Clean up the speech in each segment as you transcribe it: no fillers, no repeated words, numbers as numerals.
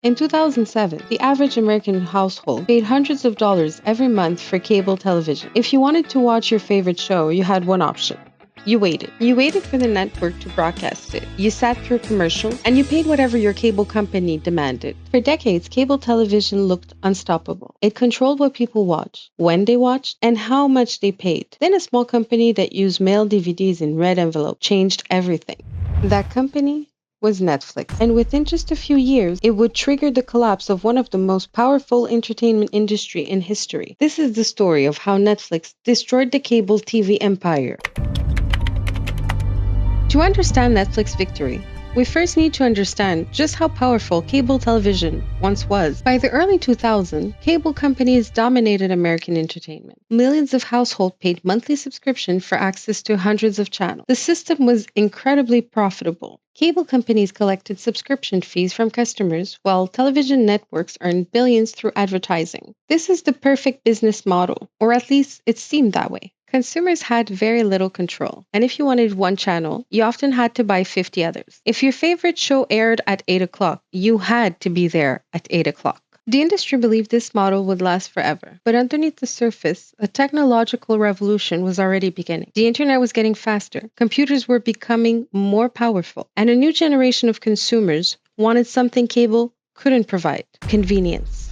In 2007, the average American household paid hundreds of dollars every month for cable television. If you wanted to watch your favorite show, you had one option. You waited. You waited for the network to broadcast it. You sat through commercials, and you paid whatever your cable company demanded. For decades, cable television looked unstoppable. It controlled what people watched, when they watched, and how much they paid. Then a small company that used mailed DVDs in red envelopes changed everything. That company was Netflix, and within just a few years, it would trigger the collapse of one of the most powerful entertainment industry in history. This is the story of how Netflix destroyed the cable TV empire. To understand Netflix's victory, we first need to understand just how powerful cable television once was. By the early 2000s, cable companies dominated American entertainment. Millions of households paid monthly subscription for access to hundreds of channels. The system was incredibly profitable. Cable companies collected subscription fees from customers, while television networks earned billions through advertising. This is the perfect business model, or at least it seemed that way. Consumers had very little control, and if you wanted one channel, you often had to buy 50 others. If your favorite show aired at 8 o'clock, you had to be there at 8 o'clock. The industry believed this model would last forever, but underneath the surface, a technological revolution was already beginning. The internet was getting faster, computers were becoming more powerful, and a new generation of consumers wanted something cable couldn't provide: convenience.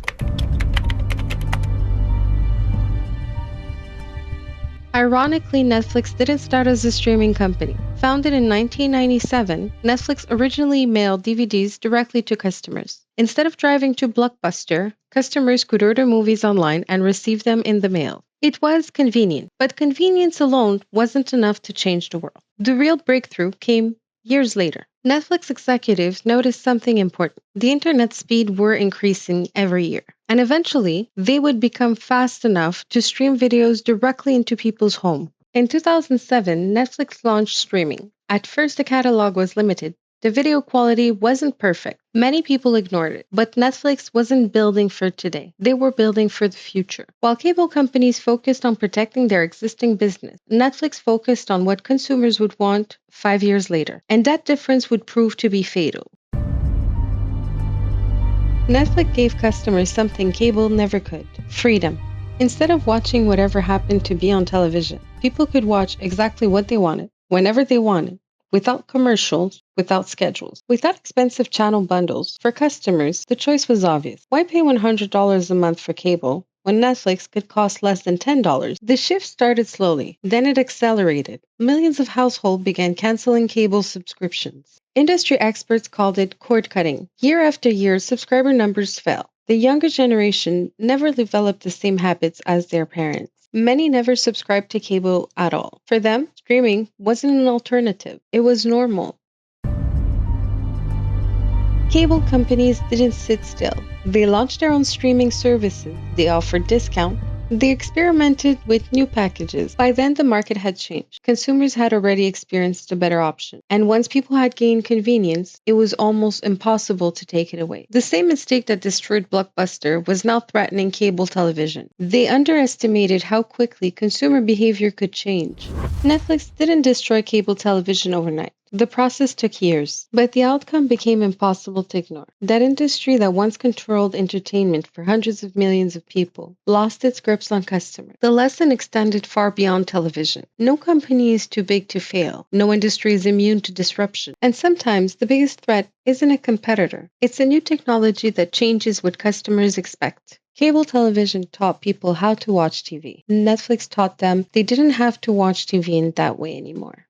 Ironically, Netflix didn't start as a streaming company. Founded in 1997, Netflix originally mailed DVDs directly to customers. Instead of driving to Blockbuster, customers could order movies online and receive them in the mail. It was convenient, but convenience alone wasn't enough to change the world. The real breakthrough came years later. Netflix executives noticed something important. The internet speed were increasing every year, and eventually they would become fast enough to stream videos directly into people's home. In 2007, Netflix launched streaming. At first, the catalog was limited. The video quality wasn't perfect. Many people ignored it, but Netflix wasn't building for today. They were building for the future. While cable companies focused on protecting their existing business, Netflix focused on what consumers would want 5 years later. And that difference would prove to be fatal. Netflix gave customers something cable never could: freedom. Instead of watching whatever happened to be on television, people could watch exactly what they wanted, whenever they wanted, without commercials, without schedules, without expensive channel bundles. For customers, the choice was obvious. Why pay $100 a month for cable when Netflix could cost less than $10? The shift started slowly, then it accelerated. Millions of households began canceling cable subscriptions. Industry experts called it cord cutting. Year after year, subscriber numbers fell. The younger generation never developed the same habits as their parents. Many never subscribed to cable at all. For them, streaming wasn't an alternative, it was normal. Cable companies didn't sit still. They launched their own streaming services. They offered discounts. They experimented with new packages. By then, the market had changed. Consumers had already experienced a better option. And once people had gained convenience, it was almost impossible to take it away. The same mistake that destroyed Blockbuster was now threatening cable television. They underestimated how quickly consumer behavior could change. Netflix didn't destroy cable television overnight. The process took years, but the outcome became impossible to ignore. That industry that once controlled entertainment for hundreds of millions of people lost its grips on customers. The lesson extended far beyond television. No company is too big to fail. No industry is immune to disruption. And sometimes the biggest threat isn't a competitor. It's a new technology that changes what customers expect. Cable television taught people how to watch TV. Netflix taught them they didn't have to watch TV in that way anymore.